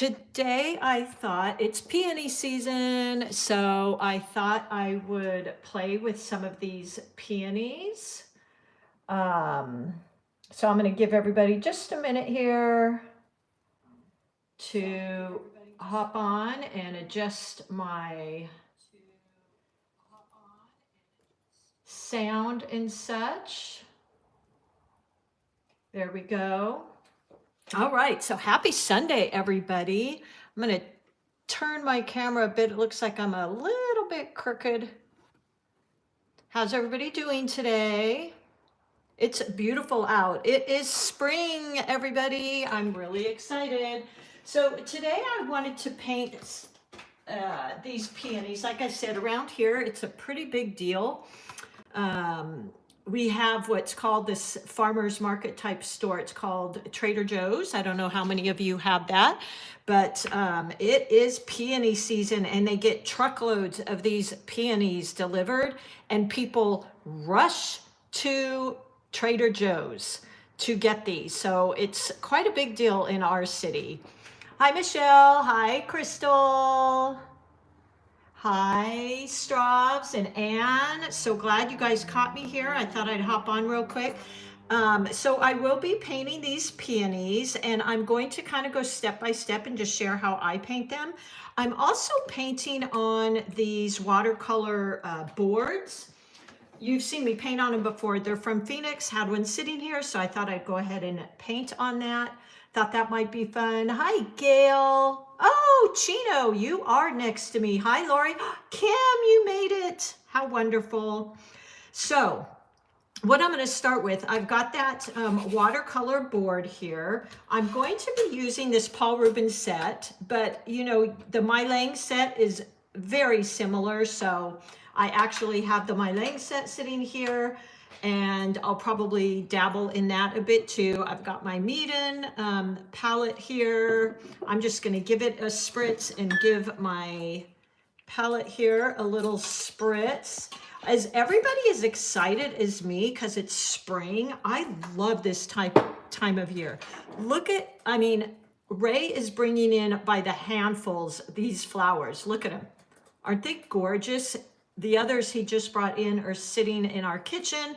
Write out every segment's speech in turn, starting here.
Today I thought it's peony season, so I thought I would play with some of these peonies. Um, so I'm going to give everybody just a minute here to hop on and adjust my sound and such. There we go. All right, so happy Sunday, everybody. I'm going to turn my camera a bit. It looks like I'm a little bit crooked. How's everybody doing today? It's beautiful out. It is spring, everybody. I'm really excited. So today I wanted to paint these peonies. Like I said, around here, it's a pretty big deal. We have what's called this farmer's market type store. It's called Trader Joe's. I don't know how many of you have that, but it is peony season and they get truckloads of these peonies delivered and people rush to Trader Joe's to get these. So it's quite a big deal in our city. Hi, Michelle. Hi, Crystal. Hi, Stravs and Anne. So glad you guys caught me here. I thought I'd hop on real quick. So I will be painting these peonies and I'm going to kind of go step by step and just share how I paint them. I'm also painting on these watercolor boards. You've seen me paint on them before. They're from Phoenix, had one sitting here, so I thought I'd go ahead and paint on that. Thought that might be fun. Hi, Gail. Oh, Chino, you are next to me. Hi, Lori. Kim, you made it. How wonderful. So what I'm going to start with, I've got that watercolor board here. I'm going to be using this Paul Rubens set, but you know, the My Lang set is very similar. So I actually have the My Lang set sitting here and I'll probably dabble in that a bit too. I've got my MEEDEN palette here. I'm just going to give it a spritz and give my palette here a little spritz. As everybody is excited as me because it's spring, I love this time of year. Look at, I mean, Ray is bringing in by the handfuls these flowers. Look at them. Aren't they gorgeous? The others he just brought in are sitting in our kitchen.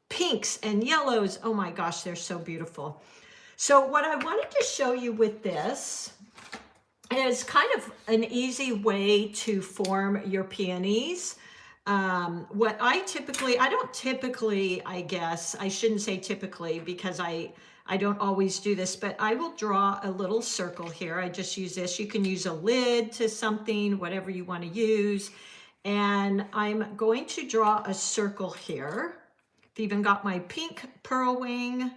Pinks and yellows. Oh my gosh, they're so beautiful. So what I wanted to show you with this is kind of an easy way to form your peonies. What I don't typically, I guess, I shouldn't say typically because I don't always do this, but I will draw a little circle here. I just use this. You can use a lid to something, whatever you want to use. And I'm going to draw a circle here. I've even got my pink pearl wing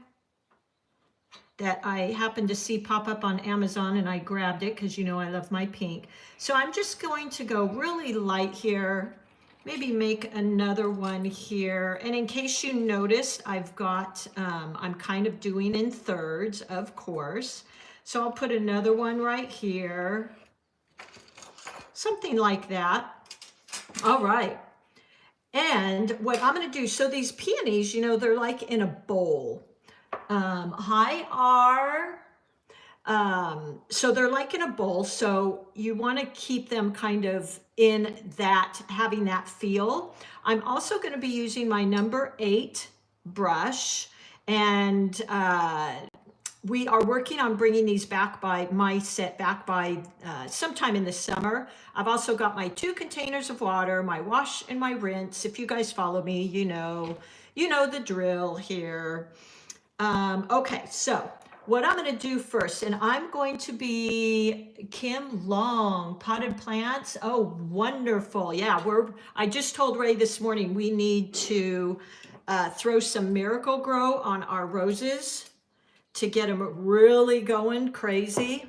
that I happened to see pop up on Amazon and I grabbed it because you know I love my pink. So I'm just going to go really light here, maybe make another one here. And in case you noticed, I've got, I'm kind of doing in thirds, of course. So I'll put another one right here, something like that. All right. And what I'm going to do, so these peonies, you know, they're like in a bowl. Hi, R. So they're like in a bowl. So you want to keep them kind of in that, having that feel. I'm also going to be using my number 8 brush and, we are working on bringing these back by my set back by sometime in the summer. I've also got my 2 containers of water, my wash and my rinse. If you guys follow me, you know the drill here. Okay, so what I'm going to do first, and I'm going to be Kim Long, potted plants. Oh, wonderful. Yeah, I just told Ray this morning we need to throw some Miracle Grow on our roses to get them really going crazy.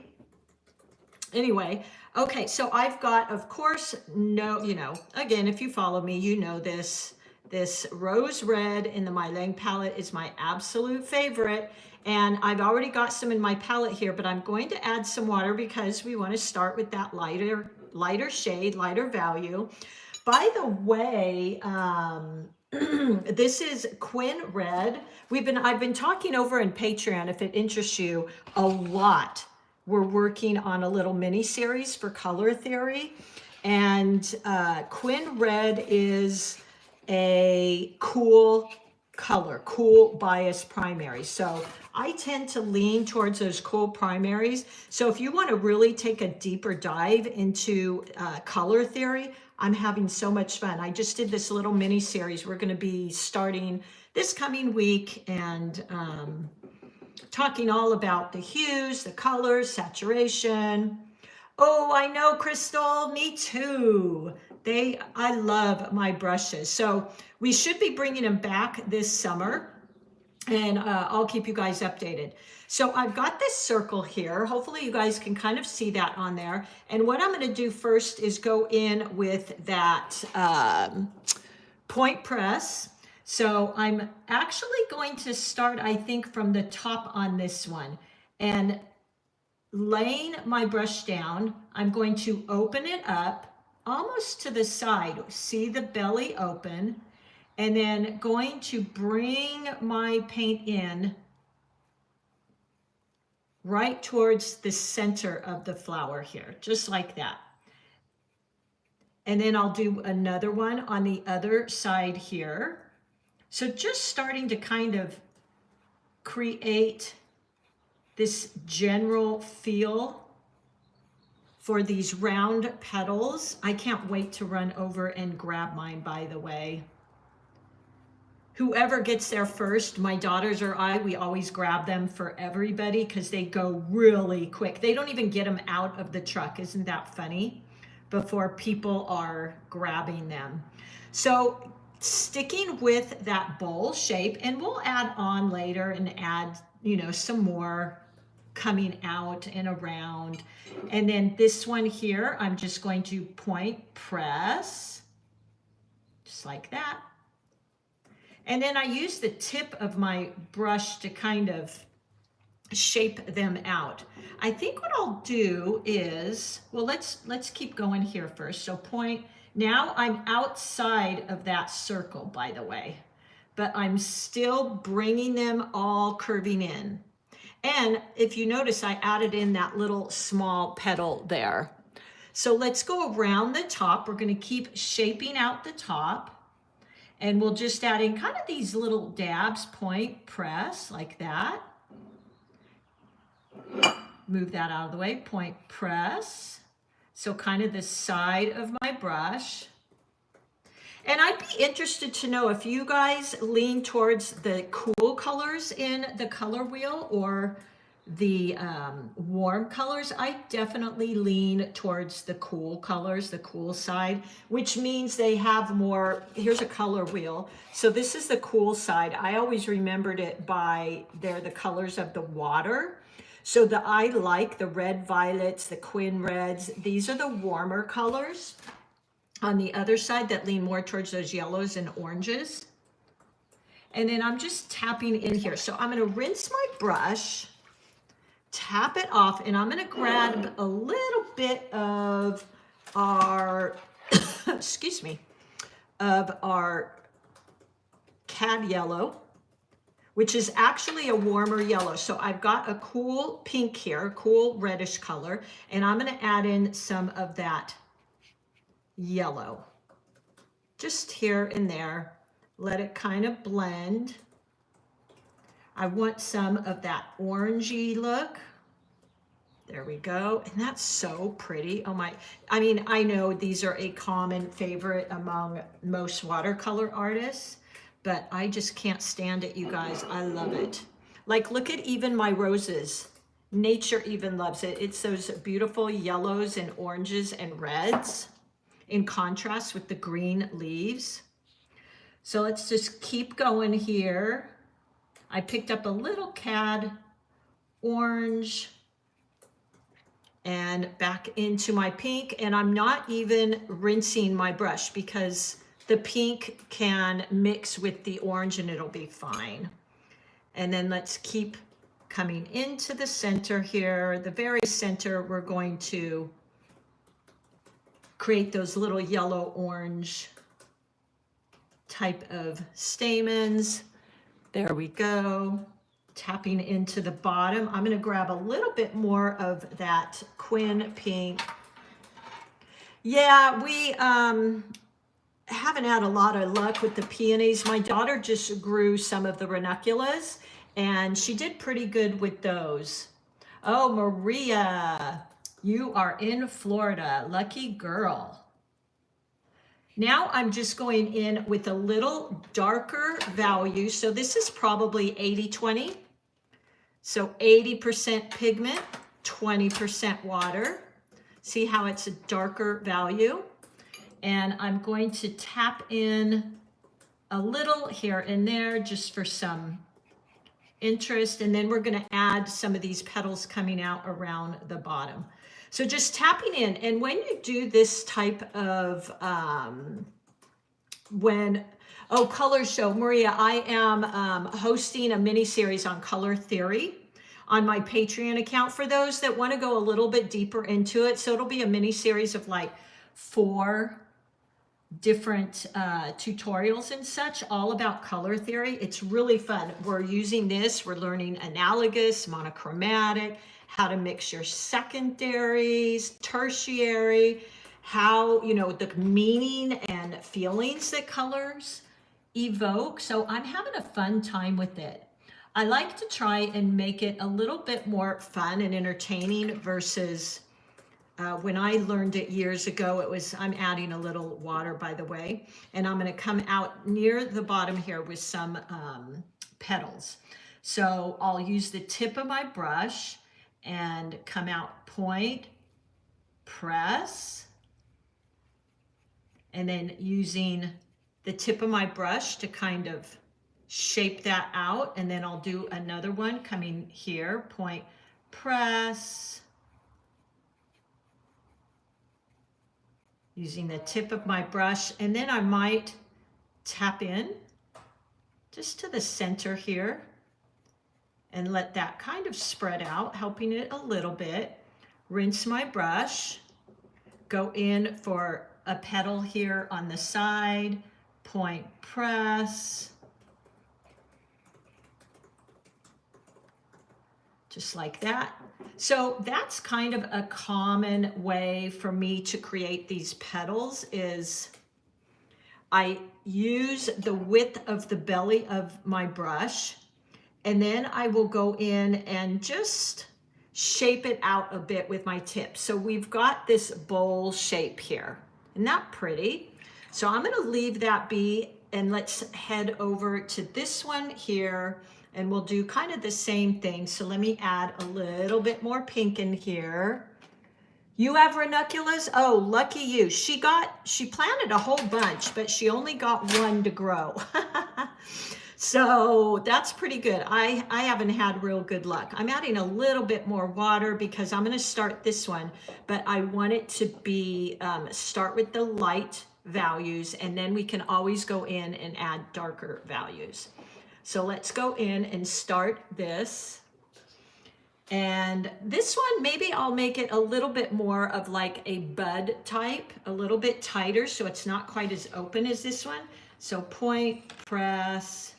Anyway, okay, so I've got, of course, again, if you follow me, you know this rose red in the My Lang palette is my absolute favorite. And I've already got some in my palette here, but I'm going to add some water because we want to start with that lighter shade, lighter value. By the way, this is Quinn Red. I've been talking over in Patreon, if it interests you, a lot we're working on a little mini series for color theory. And Quin Red is a cool color, cool bias primary. So I tend to lean towards those cool primaries. So if you want to really take a deeper dive into color theory, I'm having so much fun. I just did this little mini series. We're going to be starting this coming week and talking all about the hues, the colors, saturation. Oh, I know, Crystal, me too. I love my brushes. So we should be bringing them back this summer, and I'll keep you guys updated. So I've got this circle here. Hopefully you guys can kind of see that on there. And what I'm going to do first is go in with that point press. So I'm actually going to start, I think, from the top on this one. And laying my brush down, I'm going to open it up almost to the side. See the belly open, and then going to bring my paint in right towards the center of the flower here, just like that. And then I'll do another one on the other side here. So just starting to kind of create this general feel for these round petals. I can't wait to run over and grab mine, by the way. Whoever gets there first, my daughters or I, we always grab them for everybody because they go really quick. They don't even get them out of the truck. Isn't that funny? Before people are grabbing them. So sticking with that bowl shape, and we'll add on later and add, you know, some more coming out and around. And then this one here, I'm just going to point press, just like that. And then I use the tip of my brush to kind of shape them out. I think what I'll do is, well, let's keep going here first. So point, now I'm outside of that circle, by the way, but I'm still bringing them all curving in. And if you notice, I added in that little small petal there. So let's go around the top. We're going to keep shaping out the top. And we'll just add in kind of these little dabs, point, press, like that. Move that out of the way, point, press. So kind of the side of my brush. And I'd be interested to know if you guys lean towards the cool colors in the color wheel or the warm colors. I definitely lean towards the cool colors, the cool side, which means they have more. Here's a color wheel. So this is the cool side. I always remembered it by the colors of the water. So I like the red violets, the Quin Reds. These are the warmer colors on the other side that lean more towards those yellows and oranges. And then I'm just tapping in here. So I'm going to rinse my brush, tap it off, and I'm going to grab a little bit of our, excuse me, of our cad yellow, which is actually a warmer yellow. So I've got a cool pink here, cool reddish color, and I'm going to add in some of that yellow just here and there. Let it kind of blend. I want some of that orangey look. There we go. And that's so pretty. Oh my, I mean, I know these are a common favorite among most watercolor artists, but I just can't stand it, you guys. I love it. Like, look at even my roses. Nature even loves it. It's those beautiful yellows and oranges and reds in contrast with the green leaves. So let's just keep going here. I picked up a little cad orange and back into my pink, and I'm not even rinsing my brush because the pink can mix with the orange and it'll be fine. And then let's keep coming into the center here. The very center, we're going to create those little yellow orange type of stamens. There we go. tapping into the bottom. I'm going to grab a little bit more of that Quin pink. Yeah, we haven't had a lot of luck with the peonies. My daughter just grew some of the ranunculus, and she did pretty good with those. Oh, Maria, you are in Florida. Lucky girl. Now I'm just going in with a little darker value. So this is probably 80-20. So 80% pigment, 20% water. See how it's a darker value? And I'm going to tap in a little here and there just for some interest. And then we're going to add some of these petals coming out around the bottom. So just tapping in. And when you do this type of, color show, Maria, I am hosting a mini series on color theory on my Patreon account for those that want to go a little bit deeper into it. So it'll be a mini series of like 4 different tutorials and such, all about color theory. It's really fun. We're using this, we're learning analogous, monochromatic, how to mix your secondaries, tertiary, how, you know, the meaning and feelings that colors evoke. So I'm having a fun time with it. I like to try and make it a little bit more fun and entertaining versus when I learned it years ago, it was, I'm adding a little water, by the way, and I'm going to come out near the bottom here with some petals. So I'll use the tip of my brush and come out, point, press, and then using the tip of my brush to kind of shape that out. And then I'll do another one coming here, point, press, using the tip of my brush. And then I might tap in just to the center here and let that kind of spread out, helping it a little bit. Rinse my brush, go in for a petal here on the side, point, press, just like that. So that's kind of a common way for me to create these petals is I use the width of the belly of my brush, and then I will go in and just shape it out a bit with my tip. So we've got this bowl shape here. Isn't that pretty? So I'm going to leave that be, and let's head over to this one here, and we'll do kind of the same thing. So let me add a little bit more pink in here. You have ranunculus? Oh, lucky you. She planted a whole bunch, but she only got one to grow. So that's pretty good. I haven't had real good luck. I'm adding a little bit more water because I'm going to start this one, but I want it to be, start with the light values, and then we can always go in and add darker values. So let's go in and start this. And this one, maybe I'll make it a little bit more of like a bud type, a little bit tighter, so it's not quite as open as this one. So point, press,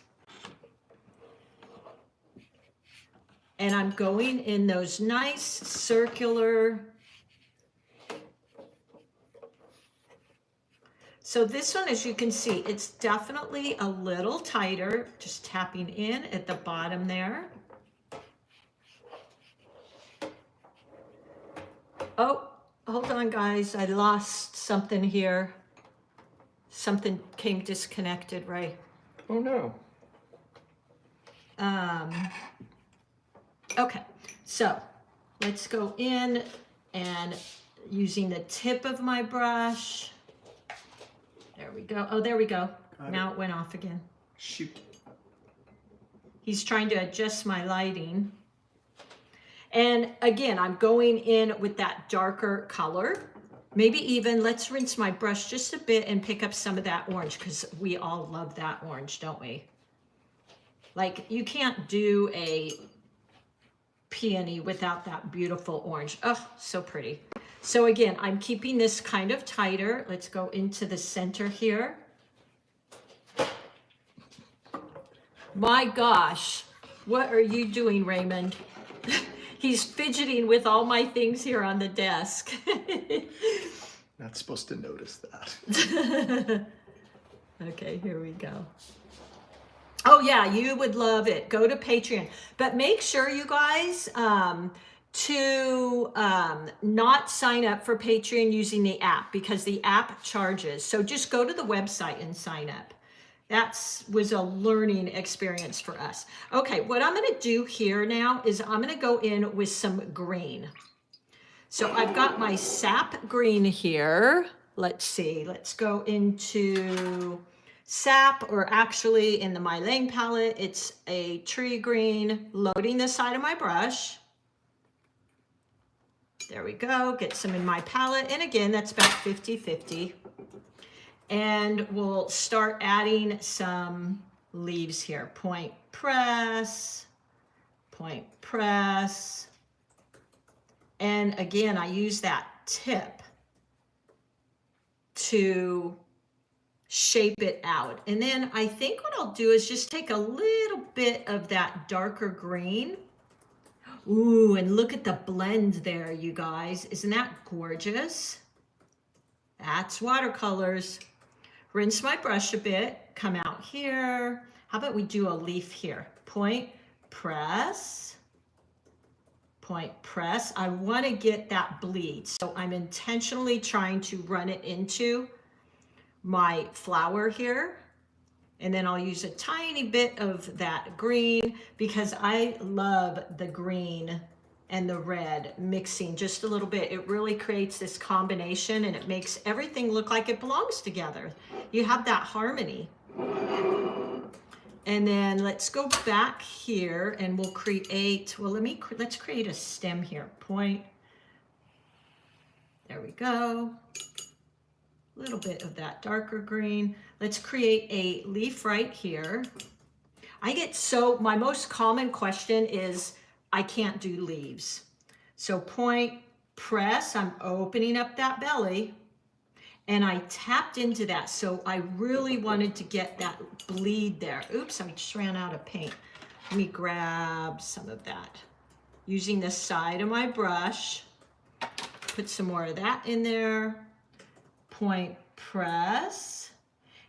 and I'm going in those nice circular. So this one, as you can see, it's definitely a little tighter, just tapping in at the bottom there. Oh, hold on, guys. I lost something here. Something came disconnected, right? Oh, no. Okay, so let's go in and using the tip of my brush. There we go. Oh, there we go. Now it went off again. Shoot. He's trying to adjust my lighting. And again, I'm going in with that darker color. Maybe even, let's rinse my brush just a bit and pick up some of that orange, because we all love that orange, don't we? Like, you can't do a peony without that beautiful orange. Oh, so pretty. So again, I'm keeping this kind of tighter. Let's go into the center here. My gosh, What are you doing, Raymond? He's fidgeting with all my things here on the desk. Not supposed to notice that. Okay, here we go. Oh yeah, you would love it. Go to Patreon. But make sure, you guys, to not sign up for Patreon using the app, because the app charges. So just go to the website and sign up. That was a learning experience for us. Okay, what I'm going to do here now is I'm going to go in with some green. So I've got my sap green here. Let's see, let's go into sap, or actually in the My Lang palette, it's a tree green, loading the side of my brush. There we go, get some in my palette. And again, that's about 50-50. And we'll start adding some leaves here. Point press, point press. And again, I use that tip to shape it out. And then I think what I'll do is just take a little bit of that darker green. Ooh, and look at the blend there, you guys. Isn't that gorgeous? That's watercolors. Rinse my brush a bit, come out here. How about we do a leaf here? Point, press, point, press. I want to get that bleed, so I'm intentionally trying to run it into my flower here. And then I'll use a tiny bit of that green, because I love the green and the red mixing just a little bit. It really creates this combination, and it makes everything look like it belongs together. You have that harmony. And then let's go back here and we'll create, well, let's create a stem here. Point, there we go. A little bit of that darker green. Let's create a leaf right here. My most common question is, I can't do leaves. So point, press, I'm opening up that belly, and I tapped into that. So I really wanted to get that bleed there. Oops, I just ran out of paint. Let me grab some of that. Using the side of my brush, put some more of that in there. Point, press.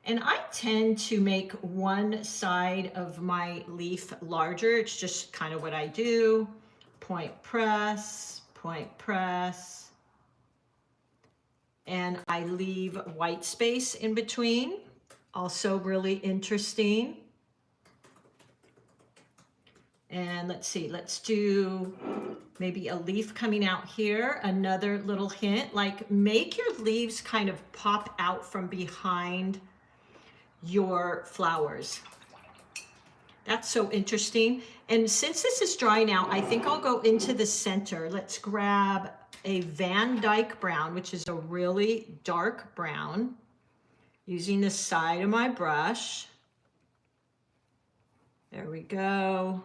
And I tend to make one side of my leaf larger. It's just kind of what I do. Point, press, point, press. And I leave white space in between. Also really interesting. And let's see, let's do maybe a leaf coming out here. Another little hint, like make your leaves kind of pop out from behind your flowers. That's so interesting. And since this is dry now, I think I'll go into the center. Let's grab a Van Dyke brown, which is a really dark brown, using the side of my brush. There we go.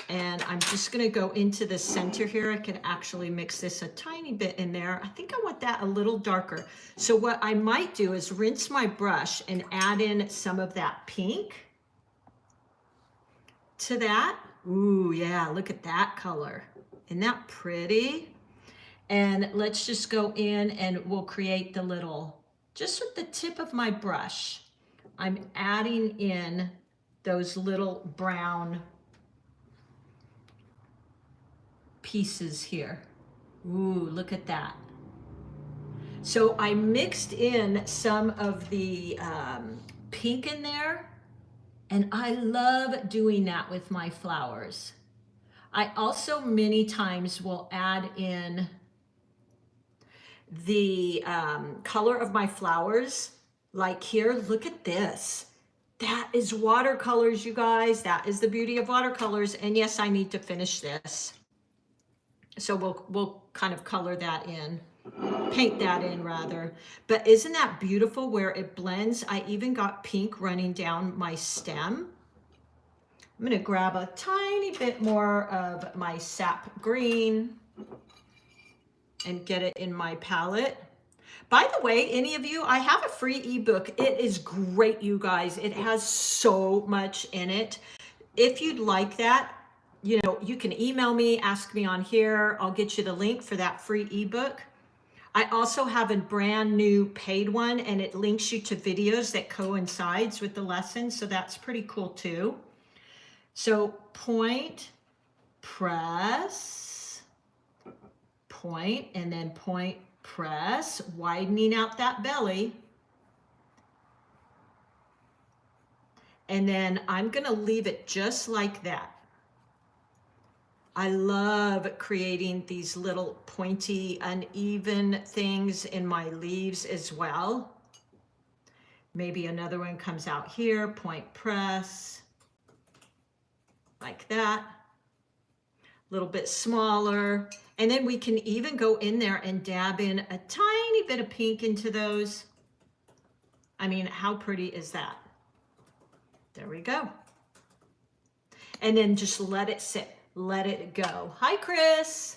And I'm just going to go into the center here. I can actually mix this a tiny bit in there. I think I want that a little darker. So what I might do is rinse my brush and add in some of that pink to that. Ooh, yeah, look at that color. Isn't that pretty? And let's just go in and we'll create the little, just with the tip of my brush, I'm adding in those little brown pieces here. Ooh, look at that. So I mixed in some of the pink in there, and I love doing that with my flowers. I also many times will add in the color of my flowers. Like here, look at this. That is watercolors, you guys. That is the beauty of watercolors. And yes, I need to finish this. So we'll kind of color that in, paint that in rather. But isn't that beautiful where it blends? I even got pink running down my stem. I'm gonna grab a tiny bit more of my sap green and get it in my palette. By the way, any of you, I have a free ebook. It is great, you guys. It has so much in it. If you'd like that, you know, you can email me, ask me on here. I'll get you the link for that free ebook. I also have a brand new paid one, and it links you to videos that coincides with the lesson. So that's pretty cool too. So point, press, point, and then point, press, widening out that belly. And then I'm gonna leave it just like that. I love creating these little pointy, uneven things in my leaves as well. Maybe another one comes out here, point, press, like that. A little bit smaller. And then we can even go in there and dab in a tiny bit of pink into those. I mean, how pretty is that? There we go. And then just let it sit, let it go. Hi, Chris.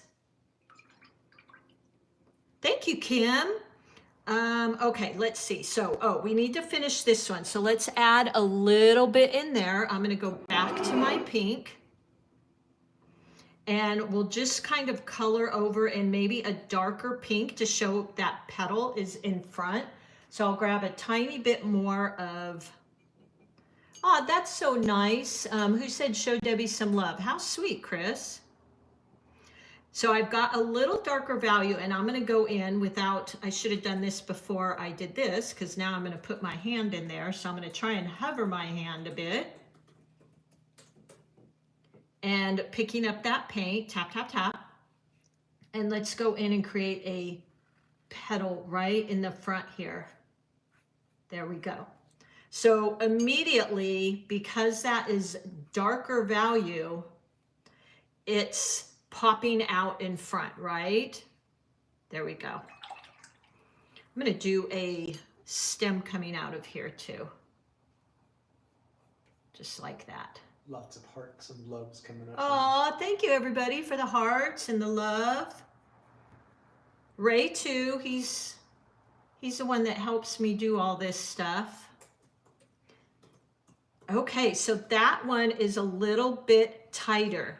Thank you, Kim. Okay, let's see. So, oh, we need to finish this one. So let's add a little bit in there. I'm gonna go back to my pink. And we'll just kind of color over in maybe a darker pink to show that petal is in front. So I'll grab a tiny bit more of, oh, that's so nice. Who said show Debbie some love? How sweet, Chris. So I've got a little darker value, and I'm gonna go in without, I should have done this before I did this, because now I'm gonna put my hand in there. So I'm gonna try and hover my hand a bit. And picking up that paint, tap, tap, tap. And let's go in and create a petal right in the front here. There we go. So immediately, because that is darker value, it's popping out in front, right? There we go. I'm gonna do a stem coming out of here too. Just like that. Lots of hearts and loves coming up. Oh, thank you everybody for the hearts and the love. Ray too, he's the one that helps me do all this stuff. Okay, so that one is a little bit tighter.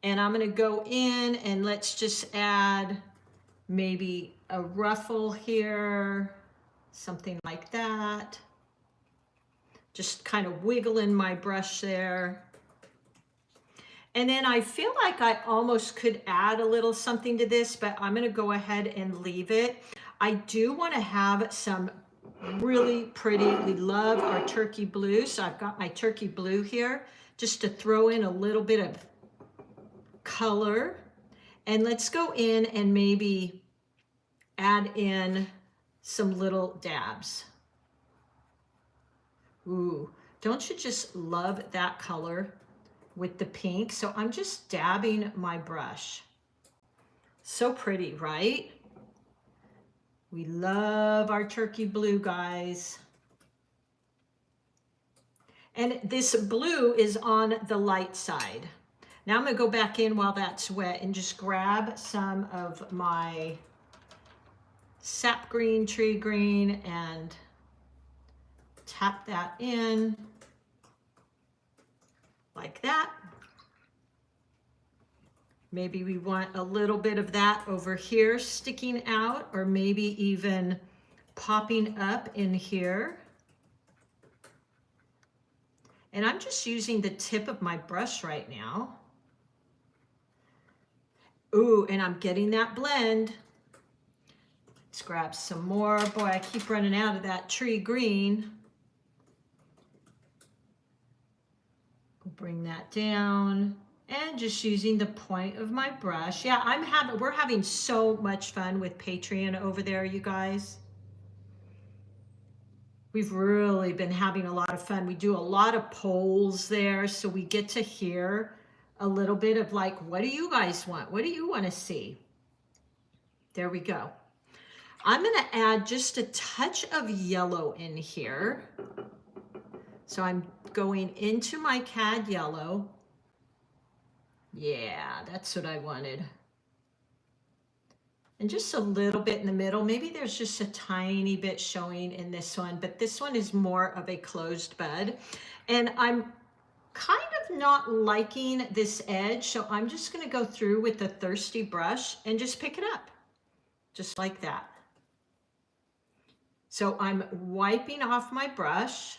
And I'm gonna go in and let's just add maybe a ruffle here, something like that. Just kind of wiggling my brush there. And then I feel like I almost could add a little something to this, but I'm gonna go ahead and leave it. I do wanna have some really pretty, we love our turkey blue. So I've got my turkey blue here, just to throw in a little bit of color. And let's go in and maybe add in some little dabs. Ooh, don't you just love that color with the pink? So I'm just dabbing my brush. So pretty, right? We love our turkey blue, guys. And this blue is on the light side. Now I'm gonna go back in while that's wet and just grab some of my sap green, tree green, and tap that in like that. Maybe we want a little bit of that over here sticking out, or maybe even popping up in here. And I'm just using the tip of my brush right now. Ooh, and I'm getting that blend. Let's grab some more. Boy, I keep running out of that tree green. Bring that down and just using the point of my brush. Yeah, we're having so much fun with Patreon over there, you guys. We've really been having a lot of fun. We do a lot of polls there, so we get to hear a little bit of like, what do you guys want? What do you want to see? There we go. I'm going to add just a touch of yellow in here. So I'm going into my cad yellow. Yeah, that's what I wanted. And just a little bit in the middle. Maybe there's just a tiny bit showing in this one, but this one is more of a closed bud. And I'm kind of not liking this edge, so I'm just gonna go through with the thirsty brush and just pick it up, just like that. So I'm wiping off my brush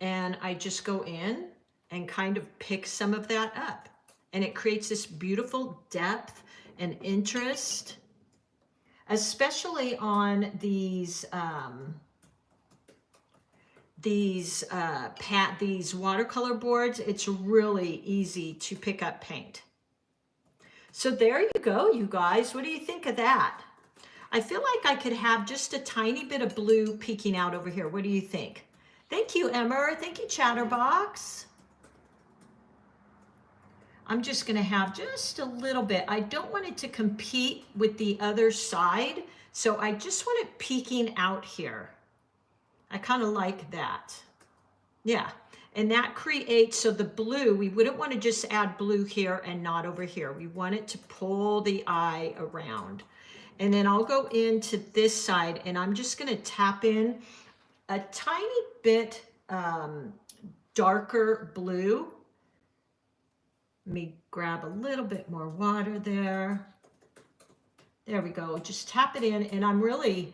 and I just go in and kind of pick some of that up. And it creates this beautiful depth and interest, especially on these watercolor boards. It's really easy to pick up paint. So there you go, you guys. What do you think of that? I feel like I could have just a tiny bit of blue peeking out over here. What do you think? Thank you, Emma. Thank you, Chatterbox. I'm just gonna have just a little bit. I don't want it to compete with the other side, so I just want it peeking out here. I kind of like that. Yeah, and that creates, so the blue, we wouldn't want to just add blue here and not over here. We want it to pull the eye around. And then I'll go into this side and I'm just gonna tap in a tiny bit darker blue. Let me grab a little bit more water there. There we go, just tap it in, and I'm really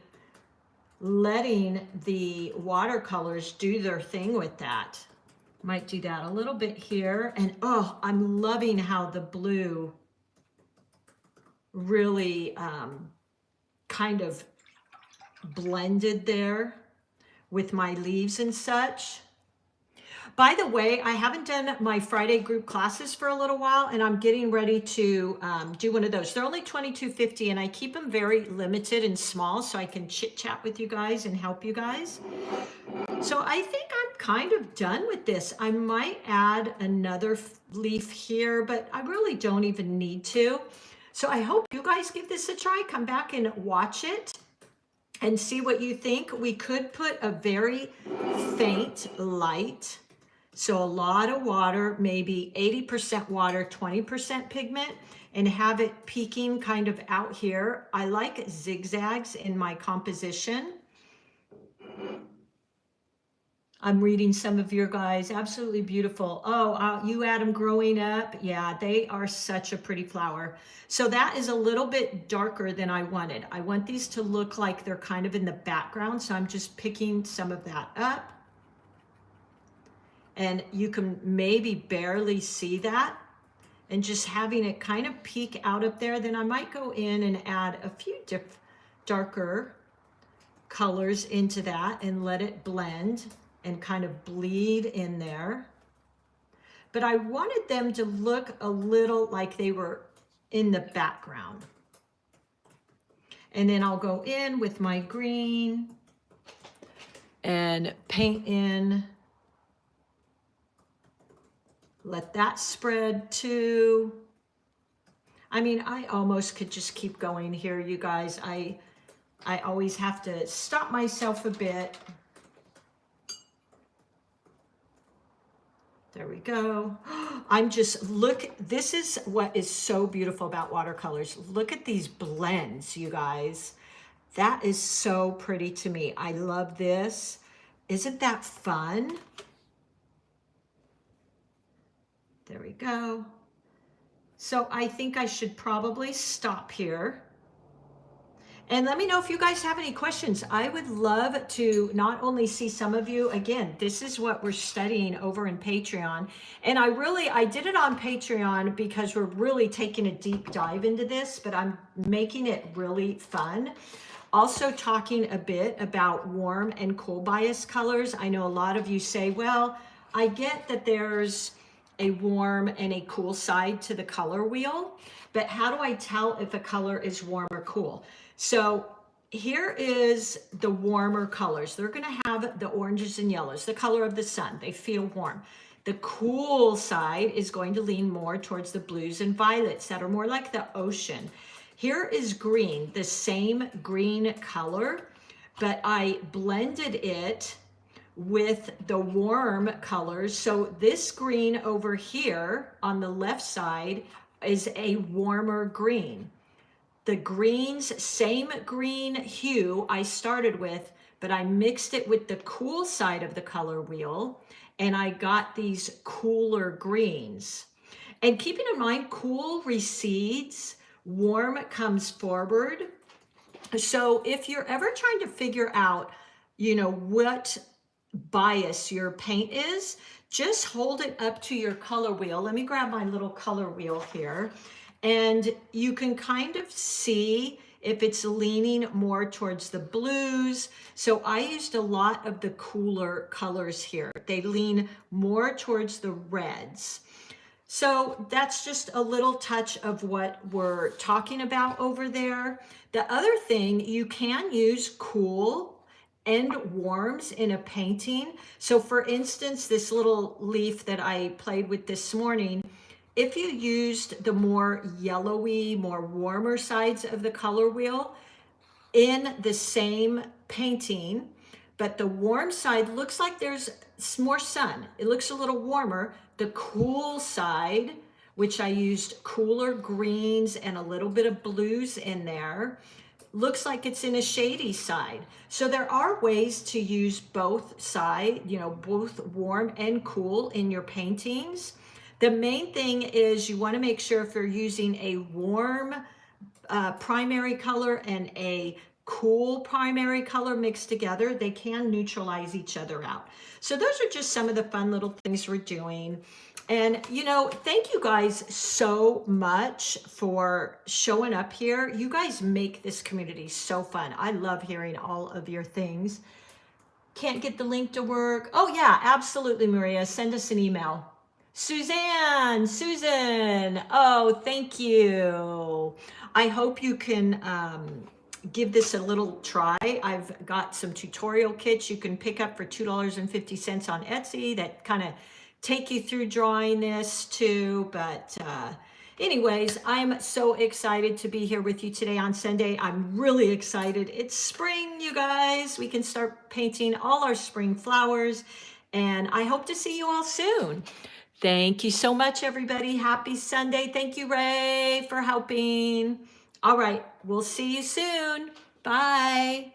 letting the watercolors do their thing with that. Might do that a little bit here. And oh, I'm loving how the blue really kind of blended there with my leaves and such. By the way, I haven't done my Friday group classes for a little while, and I'm getting ready to do one of those. They're only $22.50, and I keep them very limited and small so I can chit chat with you guys and help you guys. So I think I'm kind of done with this. I might add another leaf here, but I really don't even need to. So I hope you guys give this a try. Come back and watch it and see what you think. We could put a very faint light. So a lot of water, maybe 80% water, 20% pigment, and have it peeking kind of out here. I like zigzags in my composition. I'm reading some of your guys, absolutely beautiful. Oh, you had them growing up. Yeah, they are such a pretty flower. So that is a little bit darker than I wanted. I want these to look like they're kind of in the background. So I'm just picking some of that up. And you can maybe barely see that, and just having it kind of peek out up there. Then I might go in and add a few darker colors into that and let it blend and kind of bleed in there. But I wanted them to look a little like they were in the background. And then I'll go in with my green and paint in. Let that spread too. I mean, I almost could just keep going here, you guys. I always have to stop myself a bit. There we go. I'm just, look, this is what is so beautiful about watercolors. Look at these blends, you guys. That is so pretty to me. I love this. Isn't that fun? There we go. So I think I should probably stop here. And let me know if you guys have any questions. I would love to not only see some of you, again, this is what we're studying over in Patreon. And I did it on Patreon because we're really taking a deep dive into this, but I'm making it really fun. Also talking a bit about warm and cool bias colors. I know a lot of you say, well, I get that there's a warm and a cool side to the color wheel, but how do I tell if a color is warm or cool? So here is the warmer colors. They're going to have the oranges and yellows, the color of the sun. They feel warm. The cool side is going to lean more towards the blues and violets that are more like the ocean. Here is green, the same green color, but I blended it with the warm colors. So this green over here on the left side is a warmer green. the greens, same green hue I started with, but I mixed it with the cool side of the color wheel, and I got these cooler greens. And keeping in mind, cool recedes, warm comes forward. So if you're ever trying to figure out, what bias your paint is, just hold it up to your color wheel. Let me grab my little color wheel here, and you can kind of see if it's leaning more towards the blues. So I used a lot of the cooler colors here. They lean more towards the reds. So that's just a little touch of what we're talking about over there. The other thing, you can use cool and warms in a painting. So for instance, this little leaf that I played with this morning, if you used the more yellowy, more warmer sides of the color wheel in the same painting, but the warm side looks like there's more sun. It looks a little warmer. The cool side, which I used cooler greens and a little bit of blues in there, looks like it's in a shady side. So there are ways to use both both warm and cool in your paintings. The main thing is you want to make sure if you're using a warm primary color and a cool primary color mixed together, they can neutralize each other out. So those are just some of the fun little things we're doing. And, thank you guys so much for showing up here. You guys make this community so fun. I love hearing all of your things. Can't get the link to work. Oh yeah, absolutely, Maria. Send us an email. Susan, oh, thank you. I hope you can give this a little try. I've got some tutorial kits you can pick up for $2.50 on Etsy that kind of take you through drawing this too. But anyways, I'm so excited to be here with you today on Sunday. I'm really excited. It's spring, you guys. We can start painting all our spring flowers, and I hope to see you all soon. Thank you so much, everybody. Happy Sunday. Thank you, Ray, for helping. All right, we'll see you soon. Bye.